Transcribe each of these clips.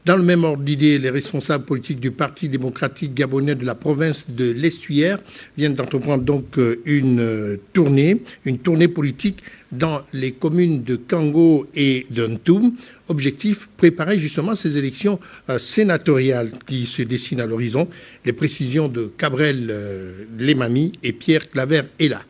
Dans le même ordre d'idée, les responsables politiques du Parti démocratique gabonais de la province de l'Estuaire viennent d'entreprendre donc une tournée politique dans les communes de Kango et de Ntoum. Objectif, préparer justement ces élections sénatoriales qui se dessinent à l'horizon. Les précisions de Cabrel Lemami et Pierre Claver est là.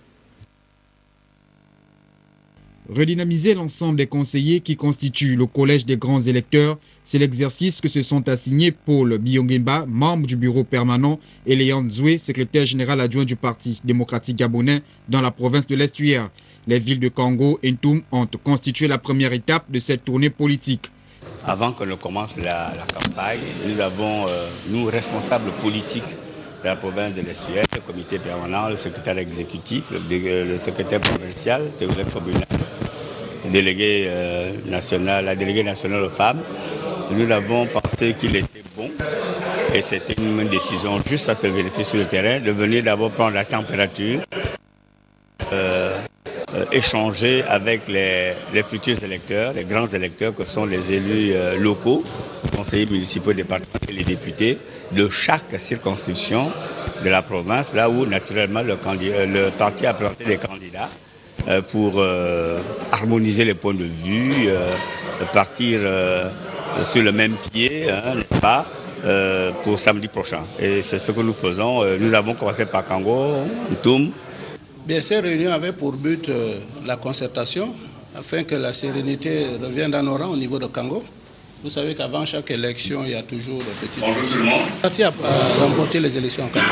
Redynamiser l'ensemble des conseillers qui constituent le collège des grands électeurs, c'est l'exercice que se sont assignés Paul Biongemba, membre du bureau permanent, et Léon Zoué, secrétaire général adjoint du Parti démocratique gabonais dans la province de l'Estuaire. Les villes de Kango et Ntoum ont constitué la première étape de cette tournée politique. Avant que ne commence la campagne, nous avons, nous responsables politiques de la province de l'Estuaire, le comité permanent, le secrétaire exécutif, le secrétaire provincial, le secrétaire communal, le délégué national, la déléguée nationale aux femmes. Nous avons pensé qu'il était bon, et c'était une décision juste à se vérifier sur le terrain, de venir d'abord prendre la température, échanger avec les futurs électeurs, les grands électeurs que sont les élus locaux, les conseillers municipaux, départementaux et les députés de chaque circonscription de la province, là où naturellement le parti a présenté des candidats pour harmoniser les points de vue, partir sur le même pied, n'est-ce pas, pour samedi prochain. Et c'est ce que nous faisons. Nous avons commencé par Kango, Ntoum. Bien, ces réunions avaient pour but la concertation, afin que la sérénité revienne dans nos rangs au niveau de Kango. Vous savez qu'avant chaque élection, il y a toujours des petites... Le parti a remporté les élections en Kango.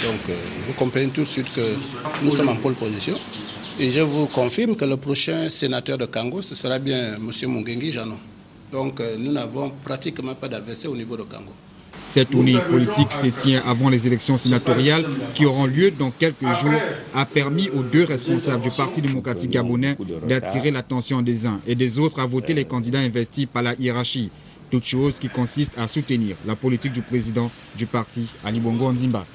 Donc, vous comprenez tout de suite que nous sommes en pole position. Et je vous confirme que le prochain sénateur de Kango, ce sera bien M. Mungengi Janon. Donc, nous n'avons pratiquement pas d'adversaire au niveau de Kango. Cette tournée politique se tient avant les élections sénatoriales qui auront lieu dans quelques jours, a permis aux deux responsables du Parti démocratique gabonais d'attirer l'attention des uns et des autres à voter les candidats investis par la hiérarchie. Toute chose qui consiste à soutenir la politique du président du parti, Ali Bongo Ondimba.